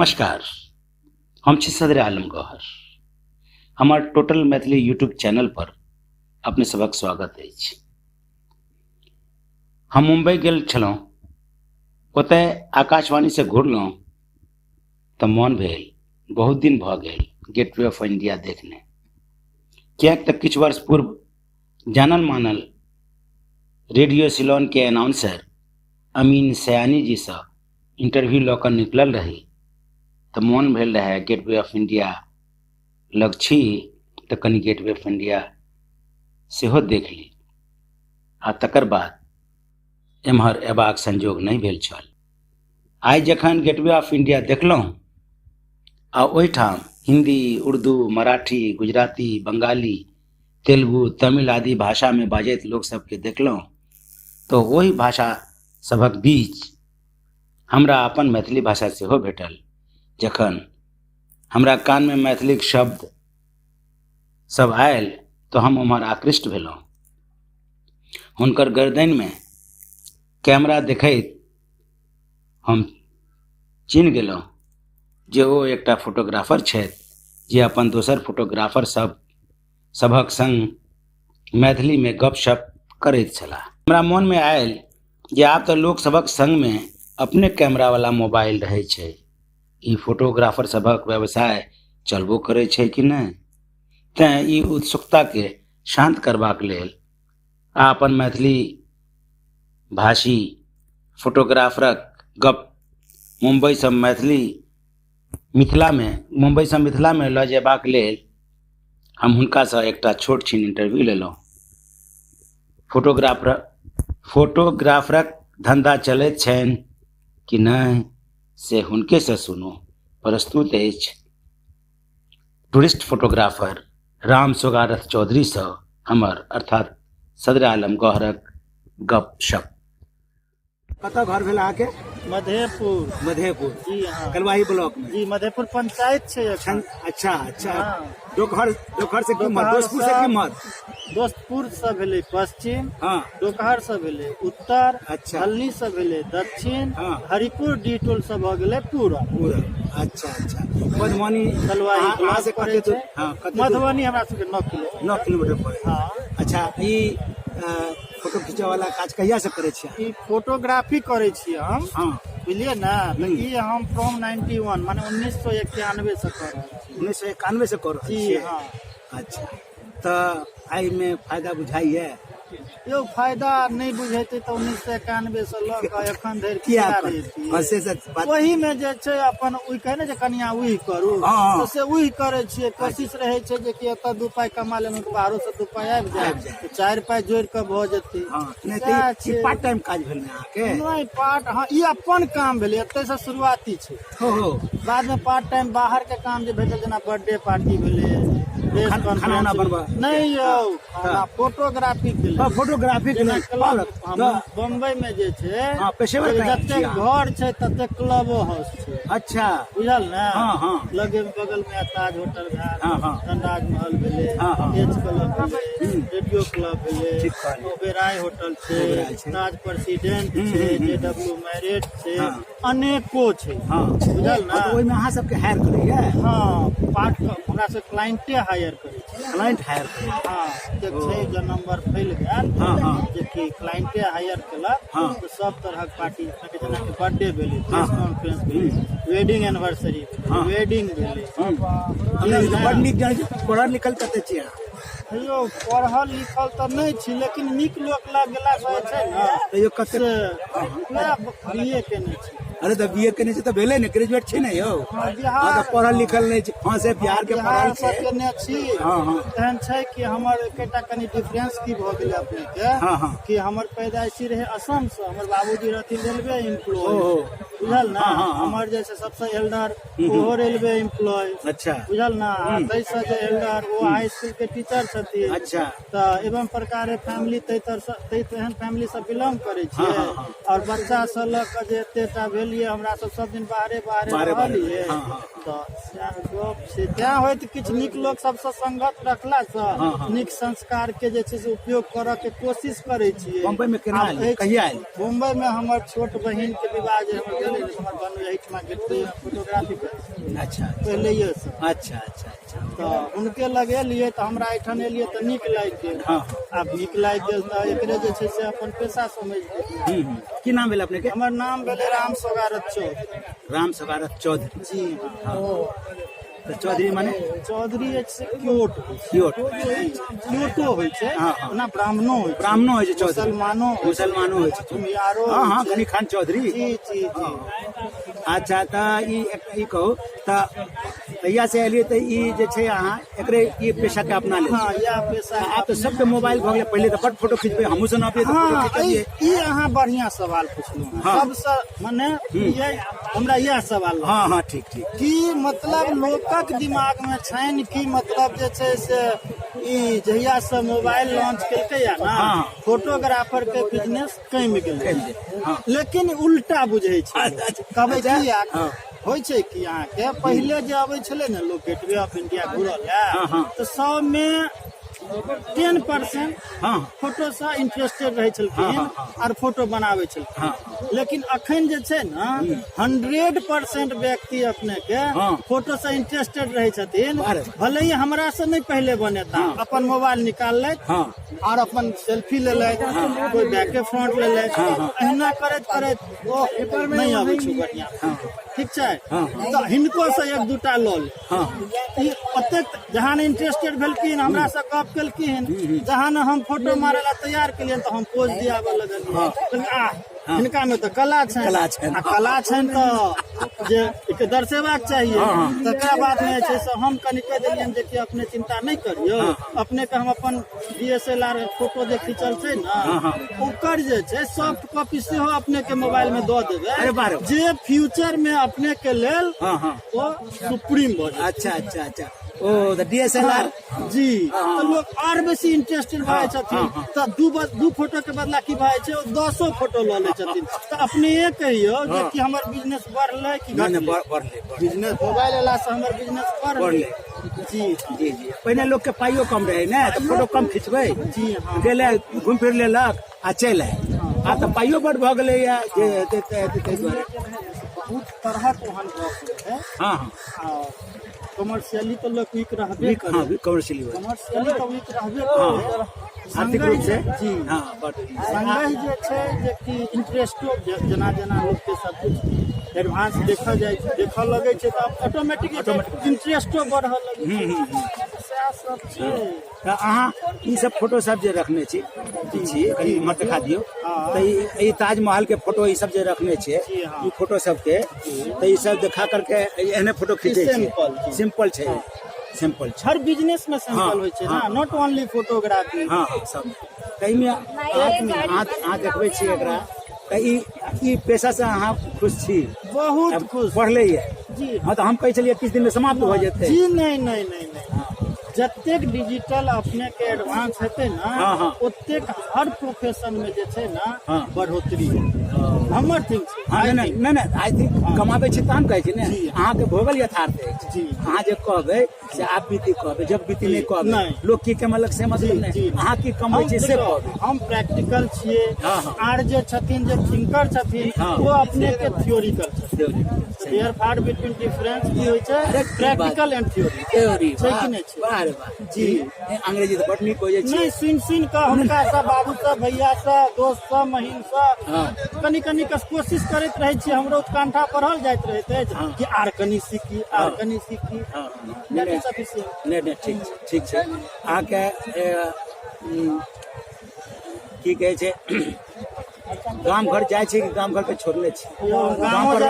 नमस्कार, हम छी सदर आलम गौहर। हमार टोटल मैथिली यूट्यूब चैनल पर अपने सबक स्वागत अछि। हम मुंबई गेल छलहुँ, ओतय आकाशवाणी से घुरलहुँ तऽ मोन भेल बहुत दिन भऽ गेल गेटवे ऑफ इंडिया देखने। किएक तऽ किछु वर्ष पूर्व जानल मानल रेडियो सिलोन के अनाउंसर अमीन सयानी जी से इंटरव्यू लऽ कऽ निकलल रही तऽ मोन भेल रहे गेटवे ऑफ इंडिया लग छी तऽ कनि गेटवे ऑफ इंडिया सेहो देख ली। आ तकर बाद एम्हर अयबाक संजोग नहीं भेल छल। आइ जखन गेटवे ऑफ इंडिया देखलहुँ आ ओहिठाम हिंदी, उर्दू, मराठी, गुजराती, बंगाली, तेलुगु, तमिल आदि भाषा में बाजैत लोक सबके देखलहुँ तो ओहि भाषा सभक बीच हमरा अपन मैथिली भाषा सेहो भेटल। जखन हमरा कान में मैथिली शब्द सब आयल तो हम उम्हर आकृष्ट भेलहुँ। हुनकर गर्दन में कैमरा देखैत हम चिन्ह गेलहुँ जे ओ एकटा फोटोग्राफर छथि जे अपन दोसर फोटोग्राफर सभक संग मैथिली में गपशप करैत छलाह। हमरा मन में आयल जे आब तऽ लोक सभक संग में अपने कैमरा वाला मोबाइल रहै छै, ई फोटोग्राफर सभक व्यवसाय चलबो करै छै कि नहि। तें ई उत्सुकता के शांत करबाक लेल आ अपन मैथिली भाषी फोटोग्राफरक गप मुंबई से मिथिला में लऽ जेबाक लेल हम हुनका से एकटा छोट छीन इंटरव्यू लेलहुँ। फोटोग्राफरक धंधा चलैत छनि कि नहीं से हुनके से सुनो। प्रस्तुत अछि टूरिस्ट फोटोग्राफर राम सोगारथ चौधरी से हमर अर्थात सदर आलम गौहरक गपशप। कतऽ घर भेल अहाँके? मधेपुर जी हाँ। कलवाही ब्लॉक में जी मधेपुर पंचायत छै एखन। अच्छा हाँ। दोपहर से किम्हर? दोस्तपुर से किम्हर? दोस्तपुर से भेलै पश्चिम, हाँ डोकहर से भेलै उत्तर, अच्छा। हल्ली से भेलै दक्षिण, हाँ। हरिपुर डी टोल से भऽ गेलै पूरब। अच्छा मधुबनी कलवाही अहाँ ब्लॉक से पड़ै कते छै। हाँ मधुबनी हमरा सबके 9 किलोमीटर पड़े। हाँ। अच्छा, ई फोटो खींचे वाला काज कहिया से करे छियै? ई फोटोग्राफी करै छी हम। हाँ बुझलिए ना, तो ई हम फ्रॉम 91 माने 1991 से कर रहल छी। 1991 से कर रहल जी छियै? हाँ। अच्छा, तऽ एहि में फायदा बुझाइए? यो फायदा नहीं बुझेते तो 1991 से लऽ कऽ एखन धरि किया रहितियै। से बात वही में जे छै अपन उइ कहे ने जे कनिया उइ करू, हाँ। तो से उइ करे छियै। कोशिश रहे छै जे कि एतऽ 2 पाई कमा लेलहुँ तऽ बाहरो से 2 पाई आबि जाए तो 4 पाई जोड़ि कऽ भऽ जेतै। नहीं तो पार्ट टाइम काज भेल अहाँके? नहीं पार्ट, हाँ ई अपन काम भेलै, एतै से शुरुआती छै। हो बाद में पार्ट टाइम बाहर के काम जे भेटल, जेना बर्थडे पार्टी भेलै, खाना बनबा नहीं यौ, फोटोग्राफी के लिए। फोटोग्राफी के लिए बम्बई में जे छै पेशेवर जते घर छै तते क्लबो हाउस छै। अच्छा, बुझल ने? हाँ। लगे बगल में ताज होटल हाँ। भेल, ताजमहल भेले, हाँ। एच क्लब भेले, रेडियो क्लब भेले, ओबेराय होटल छै, ताज प्रेसिडेंट छै, जेडब्ल्यू मैरियट छै, अनेको छै। बुझल ना? ओहि में अहाँ सबके हायर करैया? हाँ, पार्ट हमरा से क्लाइंटे हायर करे छै। क्लाइंट हायर करैया? हाँ, जे छै जे नंबर फैल गेल जे कि क्लाइंटे हायर केलक तो सब तरह पार्टी, जेना कि बर्थडे भेलै, प्रेस कॉन्फ्रेंस भेलै, वेडिंग एनिवर्सरी भेलै, वेडिंग भेलै। बड़ नीक जानै छी, पढ़ल लिखल कते छियै? यौ पढ़ल लिखल तऽ नहीं छी, लेकिन नीक लोक लग गेला से छै ने। तैयो कते? बीए केने छी। अरे तो बीए केने छी तऽ भेले ने, ग्रेजुएट छी ने यौ? बिहार तो पढ़ल लिखल नहीं छी। हाँ से बिहार के पढ़ल से केने छी। तहन छै कि हमर एकटा कनि डिफरेंस की भऽ गेलै अपने के, कि हमर पैदाइशी रहे असम से, हमर बाबूजी रहथिन रेलवे एम्प्लॉय। बुझल ना? हमर जे छै सबसे एल्डर ओहो रेलवे एम्प्लॉय। अच्छा, बुझल ना? तै से जे एल्डर वो हाई स्कूल के टीचर छथिन। अच्छा, तऽ एवं प्रकार फैमिली तेहन फैमिली से बिलोंग करे छियै। और बच्चा से लऽ कऽ जे एतेटा भेलियै, हमरा सब दिन बाहरे रहलियै। तऽ सएह गप छै। तें होइत किछु नीक लोक सबसँ संगत रखलासँ नीक संस्कार के जे छै से उपयोग करऽ के कोशिश करै छियै। बम्बई में केना आब आयल? कहिया आयल? मुंबई में हमर छोट बहिन के विवाह जे हमर भेलै ने, हमर बहन एहिठमा गेटवे फोटोग्राफी करै अच्छा पहिलेये से। अच्छा अच्छा अच्छा तऽ हुनके लगेलियै तऽ हमरा एहिठाम एलियै तऽ नीक लागि गेल। हाँ। आब नीक लागि गेल तऽ एकरे जे छै से अपन पेशा समझि गेल। की नाम भेल अपने के? हमर नाम भेलै राम सौगारत चौधरी। राम सगारत चौधरी। जी हाँ। तो चौधरी माने चौधरी छै क्योट क्योटो होइ छै, हाँ, हाँ। ओना ब्राह्मणो होइ छै, ब्राह्मणो होइ छै चौधरी, मुसलमानो होइ छै। भूमिहारो हाँ हाँ होइ छै। गनी खान चौधरी। जी जी जी। अच्छा तऽ ई कहू तऽ तहिया से एलियै तऽ ई जे छै अहाँ एकरे ई पेशा के अपना ले। हाँ यह पेशा। आप तो सबके मोबाइल भऽ गेलै, पहिले तऽ बड फोटो खिंचबै, हमहूँ सब नपियै तऽ फोटो हाँ खिंचबियै। ई अहाँ बढ़िया सवाल पुछलहुँ। हाँ। सबसँ मने ये हमरा यह सवाल लगल। हाँ हाँ ठीक ठीक। की मतलब लोकक दिमाग में छनि कि मतलब जे छै से ई जहिया से मोबाइल लॉन्च केलकै या ना, हाँ। फोटोग्राफर के बिजनेस कमि गेलै। हाँ। लेकिन उल्टा बुझै छै। अच्छा। कहबै अच्छा। किया? हाँ। होइ छै कि अहाँके पहिले जे अबै छलै ने लोक गेटवे ऑफ इंडिया घुरऽ हाँ, हाँ। लए, तऽ 100 में 10% हाँ फोटो से इंटरेस्टेड रहै छलखिन हाँ, हाँ, और फोटो बनाबै छलखिन। हाँ। लेकिन अखन जे छै ने 100% व्यक्ति अपने के हाँ। फोटो से इंटरेस्टेड रहे छथिन। अरे। भले ही हमरा से नहीं पहले बनेता, हाँ। अपन मोबाइल निकाल ले हाँ। और अपन सेल्फी ले ले, कोई बैक के फ्रंट ले ले, एहिना करैत करैत ओ नहीं आबै छै बढ़िया। ठीक छै। हाँ। तऽ हिनको से एक दूटा लऽ ले। हाँ। ई ओतेक जहाँ इंटरेस्टेड भेलखिन, हमरा से गप केलखिन, जहाँ हम फोटो मारे ला तैयार केलियन तऽ हम पोज दियाबे लगलियै। हिनका में तो कला छनि, कला छनि। आ कला छनि तऽ जे एके दर्शेबाक चाहिए। तकरा बाद में छै से हम कनि कह देलियन जे कि अपने चिंता नहीं करियो, अपने के हम अपन DSLR फोटो जे खिंचल छै ना, ओकर जे छै सॉफ्ट कॉपी सेहो अपने के मोबाइल में दऽ अरे बारे। देबै, जे फ्यूचर में अपने के लेल हाँ हाँ। वो सुप्रीम भऽ जायत। अच्छा अच्छा अच्छा। ओ तऽ DSLR। जी। तो लोग और बेसी इंटरेस्टेड भए छथिन, तऽ दू फोटो के बदला की भए छै 10 फोटो लऽ ले छथिन। तऽ अपने कहियो जे कि हमर बिजनेस बढ़लै कि घटलै? बढ़ले। बिजनेस मोबाइल एला से हमर बिजनेस बढ़लै। जी जी जी। पहले लोग के पाइयो कम रहे ना, तो फोटो कम खिंचबै, जी हाँ। गेले घूम फिर लेलक आ चलि आयल। आ तऽ पाइयो बड भऽ गेलै या ताहि दुआरे। बहुत तरहक ओहन गप है। हाँ हाँ। कमर्शियली तो लोग वीक रहबे हाँ करे, कमर्शियली कमर्शियली तो वीक रहबे करे। आर्थिक रूप से। जी हाँ बड। संगहि जे छै जे कि इंटरेस्टो जेना जेना लोग के सब कुछ एडवांस देखऽ लगे छै तऽ ऑटोमेटिक इंटरेस्टो बढ़ऽ लगे छै। सएह सब छै। तऽ अहाँ ई सब फोटो सब जे रखने छी कनी इम्हर देखा दियौ, तऽ ई ताजमहल के फोटो ई सब जे रखने छै, जी हाँ। ई फोटो सब के तऽ ई सब देखा करके एहने फोटो खींचे छै। सिंपल छै, सिंपल छै। हर बिजनेस में सिंपल हाँ, होइ छै ना, हाँ। Not only photography. हाँ सब ताहिमे अहाँ देखबै छियै एकरा, तऽ ई पेशा से अहाँ खुश छी? बहुत खुश। पढ़ले ये? जी हाँ तऽ हम कहै छलियै 21 दिन में समाप्त हो जेतै। जी नहीं। जतेक डिजिटल अपने के एडवांस हेतै ना, हाँ, हाँ। ओतेक हर प्रोफेशन में जे छै ना हाँ। बढ़ोतरी हमर थिंक छै। हाँ नहीं आई थिंक कमाबै छी तहन कहै छी ने। जी। अहाँके भोगल यथार्थ अछि। जी। अहाँ जे कहबै से आप बीती कहबै, जब बीती नहीं कहबै, नहीं। लोग की कमलक से मतलब जी, नहीं। जी। अहाँ की कमाबै छी से कहबै। हम प्रैक्टिकल छियै, हाँ, हाँ। आर जे छथिन जे थिंकर छथिन हाँ। वो अपने के थ्योरिकल छथिन। देयर फार बिटवीन डिफरेंस की होइ छै प्रैक्टिकल एंड थ्योरी। थ्योरी छै कि नहीं छै? वाह रे वाह। जी। अंग्रेजी तो बड नीक हो जाइ छै। नहीं सुन कऽ हुनका सब बाबू सब भैया सब दोस्त सब महीन सब हाँ। कनी कोशिश करैत रहे छी, हमरो उत्कंठा बढ़ल जाइत रहैत अछि कि आर कनी सीखी, आर कनी सीखी। हाँ, That is sufficient. नहीं ठीक छै। अहाँके की कहै छै गाम घर जाइ छी कि गाम घर के छोड़ने छी? गाँव गाँव पर